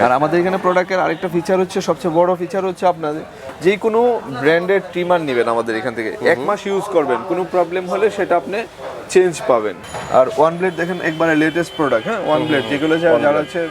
আর আমাদের এখানে প্রোডাক্টের আরেকটা ফিচার হচ্ছে, সবচেয়ে বড় ফিচার হচ্ছে আপনাদের যে কোনো ব্র্যান্ডের ট্রিমার নেবেন আমাদের এখান থেকে 1 মাস ইউজ করবেন, কোনো প্রবলেম হলে সেটা আপনি চেঞ্জ পাবেন। আর ওয়ান ব্লেড দেখেন একবারে লেটেস্ট প্রোডাক্ট, হ্যাঁ ওয়ান ব্লেড যেগুলো যারা হচ্ছে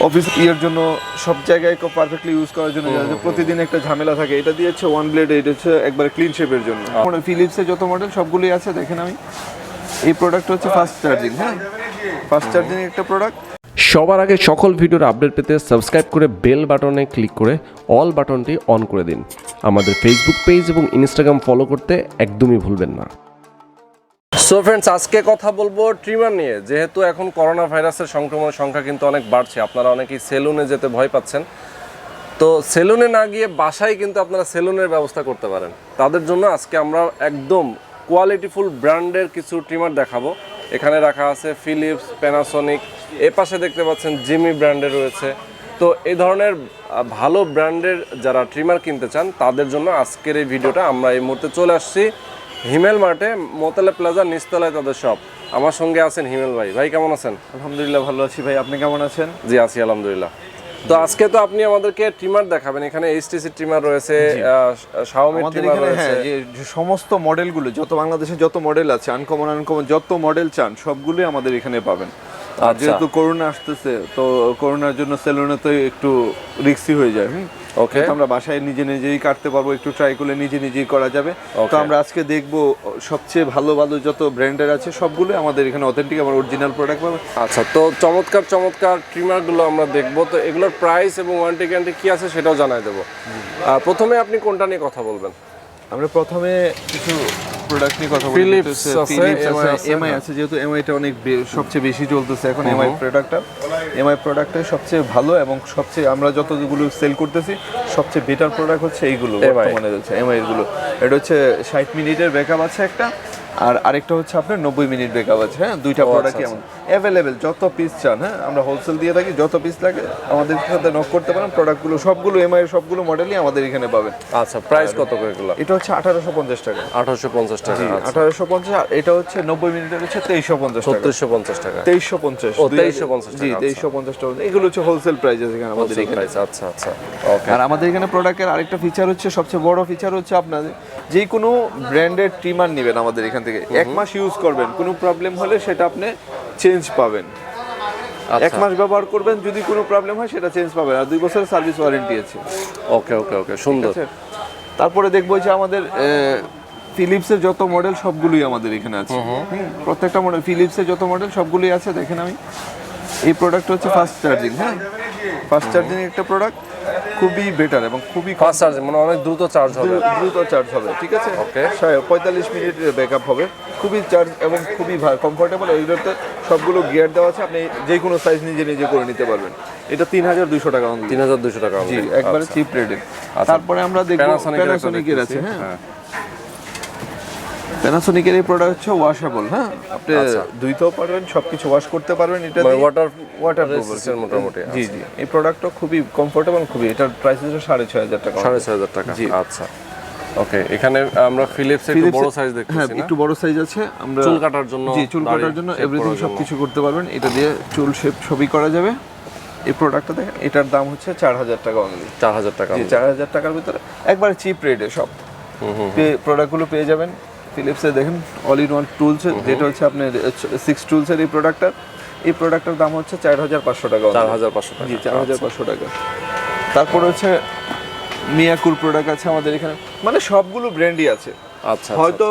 অফিস ইয়ের জন্য সব জায়গায় পারফেক্টলি ইউজ করার জন্য, যারা প্রতিদিন একটা ঝামেলা থাকে, এটা দিয়ে হচ্ছে ওয়ান ব্লেড, এটা হচ্ছে একবারে ক্লিন শেপের জন্য। ফিলিপসের যত মডেল সবগুলোই আছে দেখেন। আমি এই প্রোডাক্ট হচ্ছে ফাস্ট চার্জিং, হ্যাঁ ফাস্ট চার্জিং একটা প্রোডাক্ট। সবার আগে সকল ভিডিওর আপডেট পেতে সাবস্ক্রাইব করে বেল বাটনে ক্লিক করে অল বাটনটি অন করে দিন। আমাদের ফেসবুক পেজ এবং ইনস্টাগ্রাম ফলো করতে একদমই ভুলবেন না। সো ফ্রেন্ডস, আজকে কথা বলবো ট্রিমার নিয়ে। যেহেতু এখন করোনা ভাইরাসের সংক্রমণের সংখ্যা কিন্তু অনেক বাড়ছে, আপনারা অনেকেই সেলুনে যেতে ভয় পাচ্ছেন, তো সেলুনে না গিয়ে বাসায় কিন্তু আপনারা সেলুনের ব্যবস্থা করতে পারেন। তাদের জন্য আজকে আমরা একদম কোয়ালিটিফুল ব্র্যান্ডের কিছু ট্রিমার দেখাবো। এখানে রাখা আছে ফিলিপস, প্যানাসোনিক, এ পাশে দেখতে পাচ্ছেন জিমি ব্র্যান্ডের রয়েছে। তো এই ধরনের ভালো ব্র্যান্ডের যারা ট্রিমার কিনতে চান তাদের জন্য আজকের এই ভিডিওটা। আমরা এই মুহূর্তে চলে আসছি হিমেল মার্টে, মোতালেব প্লাজা নিচতলায় তাদের শপ। আমার সঙ্গে আছেন হিমেল ভাই। ভাই কেমন আছেন? আলহামদুলিল্লাহ ভালো আছি ভাই, আপনি কেমন আছেন? জি আছি আলহামদুলিল্লাহ। তো আজকে তো আপনি আমাদেরকে ট্রিমার দেখাবেন। এখানে এইচটিসি ট্রিমার রয়েছে, শাওমি ট্রিমার রয়েছে, হ্যাঁ যে সমস্ত মডেলগুলো যত বাংলাদেশে যত মডেল আছে, আনকমন যত মডেল চান সবগুলোই আমাদের এখানে পাবেন। আর যেহেতু করোনা আসতেছে, তো করোনার জন্য সেলুনে তো একটু রিস্কি হয়ে যায়। ওকে, আমরা বাসায় নিজেই কাটতে পারবো, একটু ট্রাই করলে নিজেই করা যাবে। তো আমরা আজকে দেখবো সবচেয়ে ভালো যত ব্র্যান্ডের আছে সবগুলো আমাদের এখানে অথেন্টিক, আমার অরিজিনাল প্রোডাক্ট পাবে। আচ্ছা, তো চমৎকার ট্রিমারগুলো আমরা দেখবো। তো এগুলোর প্রাইস এবং ওয়ারেন্টি গ্যারান্টি কি আছে সেটাও জানাই দেবো। প্রথমে আপনি কোনটা নিয়ে কথা বলবেন? আমরা প্রথমে কিছু প্রোডাক্ট নিয়ে কথা বলি। ফিলিপস আছে, এমআই আছে, যেহেতু এমআইটা অনেক সবচেয়ে বেশি চলতেছে এখন। এমআই প্রোডাক্টটা সবচেয়ে ভালো এবং সবচেয়ে আমরা যতগুলো সেল করতেছি সবচেয়ে বেটার প্রোডাক্ট হচ্ছে এইগুলো বর্তমানে হচ্ছে এমআই এর গুলো। এটা হচ্ছে 60 মিনিটের ব্যাকআপ আছে একটা, আর আরেকটা হচ্ছে আপনার 90 মিনিট ব্যাকআপ আছে। হ্যাঁ দুইটা প্রোডাক্টই এমন অ্যাভেলেবেল, যত পিস চান। হ্যাঁ আমরা হোলসেল দিয়ে থাকি, যত পিস লাগে আমাদের সাথে নক করতে পারেন। প্রোডাক্টগুলো সবগুলো এমআই এর সবগুলো মডেলই আমাদের এখানে পাবেন। আচ্ছা, প্রাইস কত করে এগুলো? এটা হচ্ছে 1850 টাকা। 1850 টাকা, 1850। আর এটা হচ্ছে 90 মিনিটের হচ্ছে 2350 টাকা। 3650 টাকা, 2350। ও 2350 জি 2350 টাকা। এগুলো হচ্ছে হোলসেল প্রাইস এখানে আমাদের এখানে। আচ্ছা ওকে। আর আমাদের এখানে প্রোডাক্টের আরেকটা ফিচার হচ্ছে, সবচেয়ে বড় ফিচার হচ্ছে আপনাদের যে কোনো ব্র্যান্ডের ট্রিমার নেবেন আমাদের এখান থেকে 1 মাস ইউজ করবেন, কোনো প্রবলেম হলে সেটা আপনি চেঞ্জ পাবেন। 1 মাস ব্যবহার করবেন, যদি কোনো প্রবলেম হয় সেটা চেঞ্জ পাবেন। আর 2 বছরের সার্ভিস ওয়ারেন্টি আছে। ওকে, সুন্দর। তারপরে দেখবো যে আমাদের ফিলিপসের যত মডেল সবগুলোই আমাদের এখানে আছে। প্রত্যেকটা মডেল ফিলিপসের যত মডেল সবগুলোই আছে দেখেন। আমি এই প্রোডাক্ট হচ্ছে ফাস্ট চার্জিং, হ্যাঁ ফাস্ট চার্জিং একটা প্রোডাক্ট, খুবই বেটার এবং খুবই ফাস্ট চার্জিং, মানে অনেক দ্রুত চার্জ হবে। ঠিক আছে, ওকে 45 মিনিটের ব্যাকআপ হবে, খুবই চার্জ এবং খুবই কমফোর্টেবল। এইগুলোতে সবগুলো গিয়ার দেওয়া আছে, আপনি যে কোনো সাইজ নিজে করে নিতে পারবেন। এটা 3200 টাকা। 3200 টাকা, জি একবারে চিপ রেটে। তারপরে আমরা দেখব প্যানাসোনিকের আছে। হ্যাঁ প্যানাসোনিকের এই প্রোডাক্ট হচ্ছে ওয়াশেবল। হ্যাঁ আপনি ধুইতেও পারবেন, সবকিছু ওয়াশ করতে পারবেন। এটা ওয়াটারপ্রুফ মোটামুটি। জি এই প্রোডাক্টটা খুবই কমফোর্টেবল, খুবই। এটার প্রাইস হচ্ছে 6500 টাকা। 6500 টাকা, আচ্ছা ওকে। এখানে আমরা ফিলিপস একটু বড় সাইজ দেখতেছি। হ্যাঁ একটু বড় সাইজ আছে। আমরা চুল কাটার জন্য, চুল কাটার জন্য এভরিথিং সবকিছু করতে পারবেন। এটা দিয়ে চুল শেপ সবই করা যাবে। এই প্রোডাক্টটা দেখেন, এটার দাম হচ্ছে 4000 টাকা অনলি। 4000 টাকা, 4000 টাকার ভিতরে একবারে চিপ রেটে সব প্রোডাক্টগুলো পেয়ে যাবেন। ফিলিপসের দেখেন অল ইন ওয়ান টুলস, যেটা হচ্ছে আপনার 6 টুলসের এই প্রোডাক্টের দাম হচ্ছে 4500 টাকা। 4500 টাকা, জি 4500 টাকা। তারপর হচ্ছে মিয়াকুর প্রোডাক্ট আছে আমাদের এখানে, মানে সবগুলো ব্র্যান্ডই আছে। আচ্ছা, হয়তো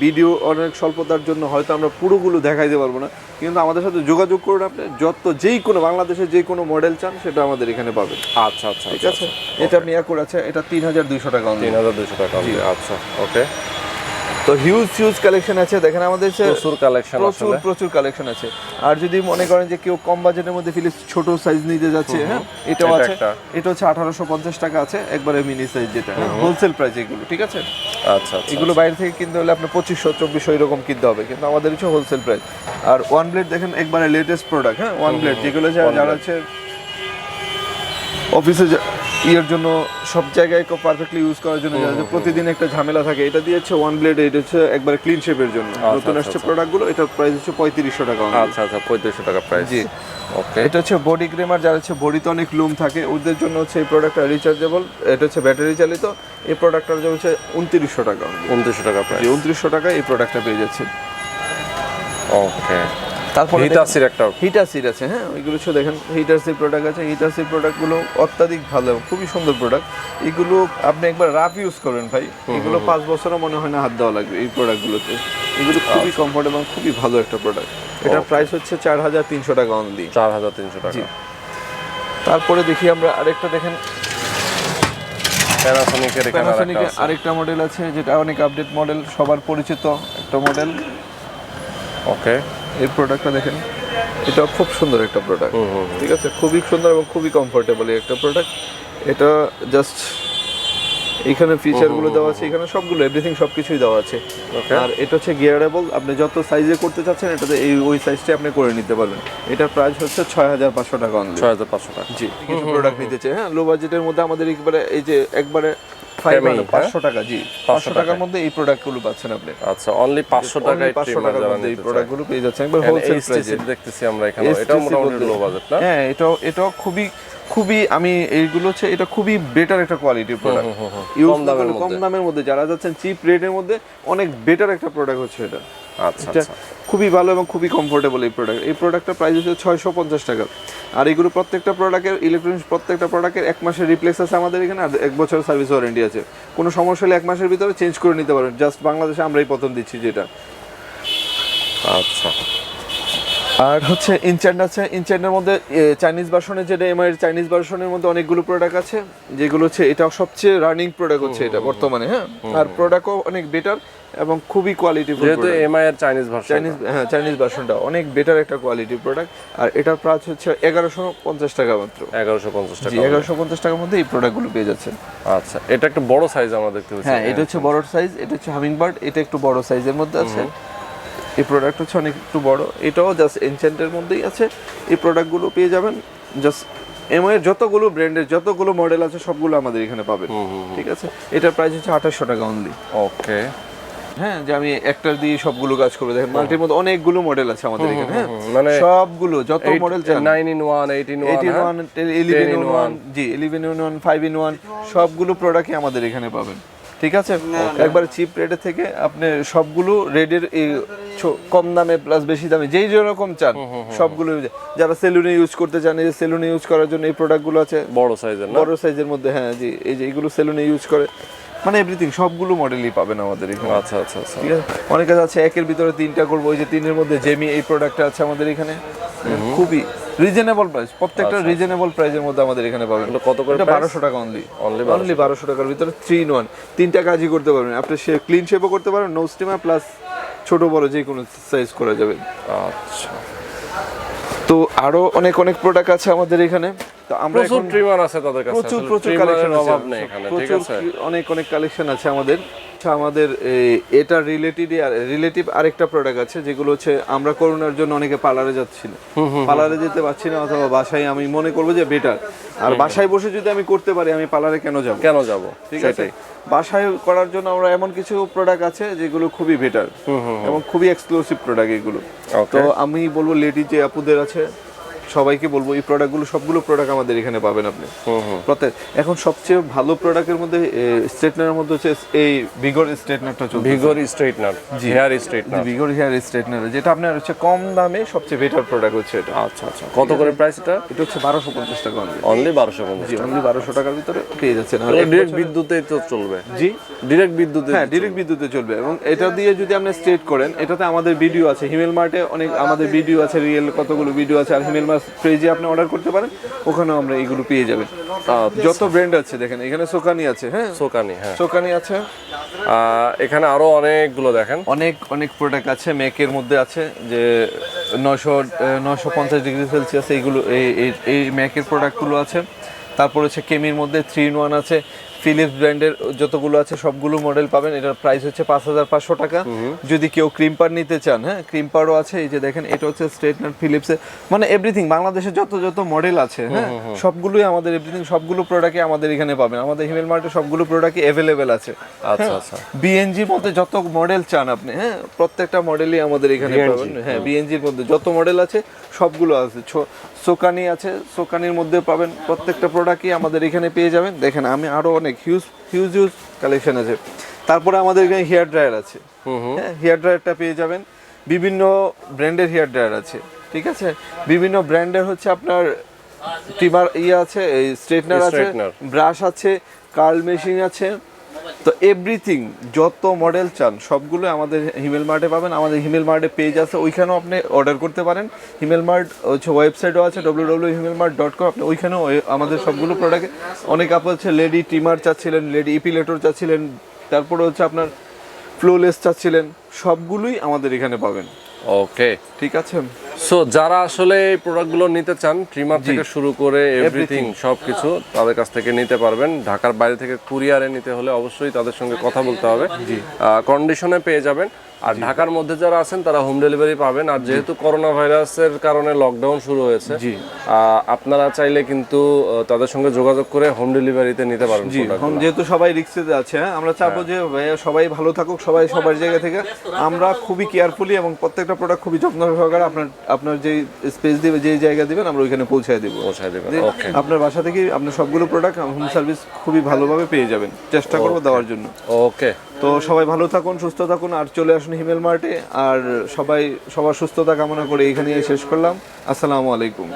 ভিডিও অনেক স্বল্পতার জন্য হয়তো আমরা পুরোগুলো দেখাইতে পারবো না, কিন্তু আমাদের সাথে যোগাযোগ করুন। আপনি যেই কোনো বাংলাদেশের যে কোনো মডেল চান সেটা আমাদের এখানে পাবেন। আচ্ছা ঠিক আছে। এটা মিয়াকুর আছে, এটা 3200 টাকা। 3200 টাকা, আচ্ছা ওকে। তো হিউজ কালেকশন আছে দেখেন আমাদের, প্রচুর কালেকশন আছে। আর যদি মনে করেন যে কেউ কম বাজেটের মধ্যে ফিলিপস ছোট সাইজ নিতে যাচ্ছে, হ্যাঁ এটাও আছে। এটা হচ্ছে 1850 টাকা আছে, একবারে মিনি সাইজ, যেটা হোলসেল প্রাইস এগুলো। ঠিক আছে, আচ্ছা এগুলো বাইরে থেকে কিনতে হলে আপনার 2500-2400 এরকম কিনতে হবে, কিন্তু আমাদের হচ্ছে হোলসেল প্রাইস। আর ওয়ান ব্লেড দেখেন একবারে লেটেস্ট প্রোডাক্ট। হ্যাঁ ওয়ান ব্লেড যেগুলো যারা হচ্ছে অফিসে ইয়ের জন্য সব জায়গায় পারফেক্টলি ইউজ করার জন্য প্রতিদিন একটা ঝামেলা থাকে, এটা দিয়ে হচ্ছে ওয়ান ব্লেড, এটা হচ্ছে একবারে ক্লিন শেপের জন্য নতুন আসছে প্রোডাক্টগুলো। এটার প্রাইস হচ্ছে 3500 টাকা। আচ্ছা 3500 টাকা প্রাইস। জি ওকে। এটা হচ্ছে বডি গ্রেমার, যারা হচ্ছে বডিতে অনেক লুম থাকে ওদের জন্য হচ্ছে এই প্রোডাক্টটা রিচার্জেবল, এটা হচ্ছে ব্যাটারি চালিত। এই প্রোডাক্টটার দাম হচ্ছে 2900 টাকা। 2900 টাকা প্রাইস। 2900 টাকায় এই প্রোডাক্টটা পেয়ে যাচ্ছে। ওকে। তারপরে হিটাসির একটা হিটাসির আছে, হ্যাঁ ওইগুলো হচ্ছে দেখেন হিটাসির প্রোডাক্ট আছে। হিটাসির প্রোডাক্টগুলো অত্যাধিক ভালো, খুবই সুন্দর প্রোডাক্ট। এগুলো আপনি একবার রাফ ইউজ করবেন ভাই, এগুলো 5 বছরও মনে হয় না হাত দেওয়া লাগবে এই প্রোডাক্টগুলোতে। এগুলো খুবই কমফোর্টেবল, খুবই ভালো একটা প্রোডাক্ট। এটার প্রাইস হচ্ছে 4300 টাকা অনলি। 4300 টাকা। তারপরে দেখি আমরা আরেকটা, দেখেন প্যানাসোনিকের আরেকটা মডেল আছে যেটা অনেক আপডেট মডেল, সবার পরিচিত একটা মডেল। ওকে। এই প্রোডাক্টটা দেখেন, এটা খুব সুন্দর একটা প্রোডাক্ট, ঠিক আছে, খুবই সুন্দর এবং খুবই কমফোর্টেবল একটা প্রোডাক্ট। এটা জাস্ট এখানে ফিচারগুলো দেওয়া আছে, এখানে সবগুলো এভরিথিং সবকিছুই দেওয়া আছে। আর এটা হচ্ছে গিয়ারেবল, আপনি যত সাইজে করতে চাচ্ছেন এটাতে ওই সাইজটা আপনি করে নিতে পারবেন। এটার প্রাইস হচ্ছে 6500 টাকা অনলি। 6500 টাকা। জি, কিছু প্রোডাক্ট নিতে চাই, হ্যাঁ লো বাজেটের মধ্যে আমাদের একবারে এই যে একবারে 500 টাকা। জি 500 টাকার মধ্যে এই প্রোডাক্টগুলো পাচ্ছেন আপনি। আচ্ছা অনলি 500 টাকায় 500 টাকার মধ্যে এই প্রোডাক্টগুলো পেয়ে যাচ্ছেন একবার হোলসেল প্রাইসে। দেখতেছি আমরা এখানে, এটা মোটামুটি লো বাজেট না? হ্যাঁ এটা খুবই আমি এইগুলো হচ্ছে এটা খুবই বেটার একটা কোয়ালিটির প্রোডাক্ট। কম দামের মধ্যে যারা যাচ্ছেন চিপ রেটের মধ্যে অনেক বেটার একটা প্রোডাক্ট হচ্ছে এটা। আচ্ছা খুবই ভালো এবং খুবই কমফোর্টেবল এই প্রোডাক্ট। এই প্রোডাক্টটার প্রাইস হচ্ছে 650 টাকা। আর এগুলো প্রত্যেকটা প্রোডাক্টের ইলেকট্রনিক্স প্রত্যেকটা প্রোডাক্টের 1 মাসের রিপ্লেস আছে আমাদের এখানে, আর 1 বছর সার্ভিস ওয়ারেন্টি আছে। কোনো সমস্যা হলে 1 মাসের ভিতরে চেঞ্জ করে নিতে পারবেন। জাস্ট বাংলাদেশে আমরাই প্রথম দিচ্ছি যেটা। আচ্ছা। আর হচ্ছে ইনচ্যান্ড আছে, ইনচ্যান্ডের মধ্যে চাইনিজ ভার্সনের যেটা এমআই এর চাইনিজ ভার্সনের মধ্যে অনেকগুলো প্রোডাক্ট আছে যেগুলো হচ্ছে এটা সবচেয়ে রানিং প্রোডাক্ট হচ্ছে এটা বর্তমানে, হ্যাঁ। আর প্রোডাক্টও অনেক বেটার এবং খুবই কোয়ালিটিফুল। যেহেতু এমআই এর চাইনিজ ভার্সনটা অনেক বেটার একটা কোয়ালিটির প্রোডাক্ট। আর এটার প্রাইস হচ্ছে 1150 টাকা মাত্র। 1150 টাকা। 1150 টাকার মধ্যে এই প্রোডাক্টগুলো পেয়ে যাচ্ছেন। আচ্ছা, এটা একটা বড় সাইজ আমরা দেখতে পাচ্ছি। হ্যাঁ এটা হচ্ছে বড় সাইজ, এটা হচ্ছে হামিংবার্ড, এটা একটু বড় সাইজের মধ্যে আছে। এই প্রোডাক্ট হচ্ছে অনেক একটু বড়, এটাও জাস্ট এনচ্যান্টের মধ্যেই আছে। এই প্রোডাক্টগুলো পেয়ে যাবেন জাস্ট এমআই এর যতগুলো ব্র্যান্ডের যতগুলো মডেল আছে সবগুলো আমাদের এখানে পাবেন, ঠিক আছে। এটার প্রাইস হচ্ছে 2800 টাকা অনলি। ওকে। হ্যাঁ যে আমি একটার দিয়ে সবগুলো কাজ করবো, দেখেন মাল্টির মধ্যে অনেকগুলো মডেল আছে আমাদের এখানে, হ্যাঁ মানে সবগুলো যত মডেল চান 9 in 1 8 in 1 11 in 1 G 11 in 1 5 in 1 সবগুলো প্রোডাক্টই আমাদের এখানে পাবেন, ঠিক আছে। একবার চিপ রেটে থেকে আপনি সবগুলো রেডের কম দামে প্লাস বেশি দামে যেই যেরকম চান সবগুলো, যারা সেলুনে ইউজ করতে চান এই যে সেলুনে ইউজ করার জন্য এই প্রোডাক্টগুলো আছে বড় সাইজের মধ্যে, হ্যাঁ জি এই যে এগুলো সেলুনে ইউজ করে, মানে এভরিথিং সবগুলো মডেলই পাবেন আমাদের এখানে। আচ্ছা ঠিক আছে। অনেকে আছে একের ভিতরে 3টা করবো, ওই যে 3-এর মধ্যে জেমি এই প্রোডাক্টটা আছে আমাদের এখানে, খুবই রিজনেবল প্রাইস, প্রত্যেকটা রিজনেবল প্রাইসের মধ্যে আমাদের এখানে পাবেন। কত করে? 1200 টাকা অনলি 1200 টাকার ভিতরে 3 in 1 3টা কাজই করতে পারবেন আপনি। ক্লিন শেপও করতে পারেন, নো স্টিমার প্লাস ছোট বড় যে কোনো সাইজ করা যাবে। আচ্ছা, তো আরো অনেক প্রোডাক্ট আছে আমাদের এখানে। তো আমরা প্রচুর ট্রিমার আছে তাদের কাছে, প্রচুর কালেকশন অভাব নেই এখানে, ঠিক আছে। অনেক কালেকশন আছে আমাদের। এটা রিলেটিভ আরেকটা প্রোডাক্ট আছে যেগুলো হচ্ছে আমরা করোনার জন্য অনেকে পার্লারে যাচ্ছিল, পার্লারে যেতে পারছি না, অথবা বাসায় আমি মনে করবো যে বেটার, আর বাসায় বসে যদি আমি করতে পারি আমি পার্লারে কেন যাব, ঠিক আছে। বাসায় করার জন্য আমরা এমন কিছু প্রোডাক্ট আছে যেগুলো খুবই বেটার এবং খুবই এক্সক্লুসিভ প্রোডাক্ট এগুলো। তো আমি বলবো লেডি যে আপুদের আছে সবাইকে বলবো এই প্রোডাক্টগুলো সবগুলো প্রোডাক্ট আমাদের এখানে পাবেন আপনি। প্রত্যেক এখন সবচেয়ে ভালো প্রোডাক্টের মধ্যে স্ট্রেটনারের মধ্যে হচ্ছে এই ভিগর স্ট্রেটনারটা চলছে। Vigor straightener, hair straightener, vigor hair straightener, যেটা আপনার হচ্ছে কম দামে সবচেয়ে বেটার প্রোডাক্ট হচ্ছে এটা। আচ্ছা, কত করে প্রাইস এটা? এটা হচ্ছে 1250 টাকা অনলি 1250। জি অনলি 1200 টাকার ভিতরে পেয়ে যাচ্ছেন। আর ডিরেক্ট বিদ্যুতেই তো চলবে? জি ডিরেক্ট বিদ্যুতে, হ্যাঁ ডিরেক্ট বিদ্যুতে চলবে। এবং এটা দিয়ে যদি আপনি স্ট্রেট করেন, এটাতে আমাদের ভিডিও আছে, হিমেল মার্টে অনেক আমাদের ভিডিও আছে, রিয়েল কতগুলো ভিডিও আছে। আর হিমেল মার্ট পেজে আপনি অর্ডার করতে পারেন, ওখানেও আমরা এইগুলো পেয়ে যাবেন। যত ব্র্যান্ড আছে দেখেন, এখানে সোকানি আছে, হ্যাঁ সোকানি আছে। এখানে আরো অনেকগুলো দেখেন, অনেক প্রোডাক্ট আছে। ম্যাকের মধ্যে আছে যে 950 ডিগ্রি সেলসিয়াস এইগুলো এই ম্যাকের প্রোডাক্টগুলো আছে। তারপর হচ্ছে কেমির মধ্যে 3 in 1 আছে, ফিলিপস ব্র্যান্ডের যতগুলো আছে সবগুলো মডেল পাবেন। এটার প্রাইস হচ্ছে 5500 টাকা। যদি কেউ ক্রিম্পার নিতে চান, হ্যাঁ ক্রিম্পারও আছে। এই যে দেখেন এটা হচ্ছে স্ট্রেটনার ফিলিপসের, মানে এভরিথিং বাংলাদেশে যত মডেল আছে, হ্যাঁ সবগুলোই আমাদের এভরিথিং সবগুলো প্রোডাক্টই আমাদের এখানে পাবেন। আমাদের হিমেল মার্টে সবগুলো প্রোডাক্টই অ্যাভেলেবেল আছে। আচ্ছা আচ্ছা, বিএনজির মধ্যে যত মডেল চান আপনি, হ্যাঁ প্রত্যেকটা মডেলই আমাদের এখানে পাবেন। হ্যাঁ বিএনজির মধ্যে যত মডেল আছে সবগুলো আছে। সোকানি আছে, সোকানির মধ্যে পাবেন। প্রত্যেকটা প্রোডাক্টই আমাদের এখানে পেয়ে যাবেন। দেখেন আমি আরো অনেক হিউজ কালেকশন আছে। তারপরে আমাদের এখানে হেয়ার ড্রায়ার আছে, হ্যাঁ হেয়ার ড্রায়ারটা পেয়ে যাবেন। বিভিন্ন ব্র্যান্ডের হেয়ার ড্রায়ার আছে, ঠিক আছে। বিভিন্ন ব্র্যান্ডের হচ্ছে আপনার ট্রিমার আছে, স্ট্রেটনার আছে, ব্রাশ আছে, কার্ল মেশিন আছে। তো এভরিথিং যত মডেল চান সবগুলো আমাদের হিমেল মার্টে পাবেন। আমাদের হিমেল মার্টে পেজ আছে, ওইখানেও আপনি অর্ডার করতে পারেন। হিমেল মার্ট হচ্ছে ওয়েবসাইটও আছে www.himelmart.com। আপনি ওইখানেও আমাদের সবগুলো প্রোডাক্ট, অনেক আপনি হচ্ছে লেডি ট্রিমার চাচ্ছিলেন, লেডি ইপিলেটর চাচ্ছিলেন, তারপরে হচ্ছে আপনার ফ্লোলেস চাচ্ছিলেন, সবগুলোই আমাদের এখানে পাবেন। ওকে, ঠিক আছে। সো যারা আসলে এই প্রোডাক্টগুলো নিতে চান, ট্রিমার থেকে শুরু করে এভরিথিং সবকিছু তাদের কাছ থেকে নিতে পারবেন। ঢাকার বাইরে থেকে কুরিয়ারে নিতে হলে অবশ্যই তাদের সঙ্গে কথা বলতে হবে, কন্ডিশনে পেয়ে যাবেন। আর ঢাকার মধ্যে যারা আছেন তারা হোম ডেলিভারি পাবেন। আর যেহেতু করোনা ভাইরাসের কারণে লকডাউন শুরু হয়েছে, আপনারা চাইলে কিন্তু তাদের সঙ্গে যোগাযোগ করে হোম ডেলিভারিতে নিতে পারবেন। যেহেতু সবাই রিস্কে আছে, আমরা চাবো যে ভাইয়া সবাই ভালো থাকুক, সবাই সবার জায়গা থেকে। আমরা খুবই কেয়ারফুলি এবং প্রত্যেকটা প্রোডাক্ট খুবই যত্ন সহকারে আপনার যে স্পেস দিবে, যে জায়গা দিবেন আমরা ওইখানে পৌঁছায় দেবো। আপনার বাসা থেকে আপনার সবগুলো প্রোডাক্ট হোম সার্ভিস খুবই ভালোভাবে পেয়ে যাবেন, চেষ্টা করবো দেওয়ার জন্য। ওকে, তো সবাই ভালো থাকুন, সুস্থ থাকুন, আর চলে আসুন হিমেল মার্টে। আর সবার সুস্থতা কামনা করে এখানে শেষ করলাম। আসসালামু আলাইকুম।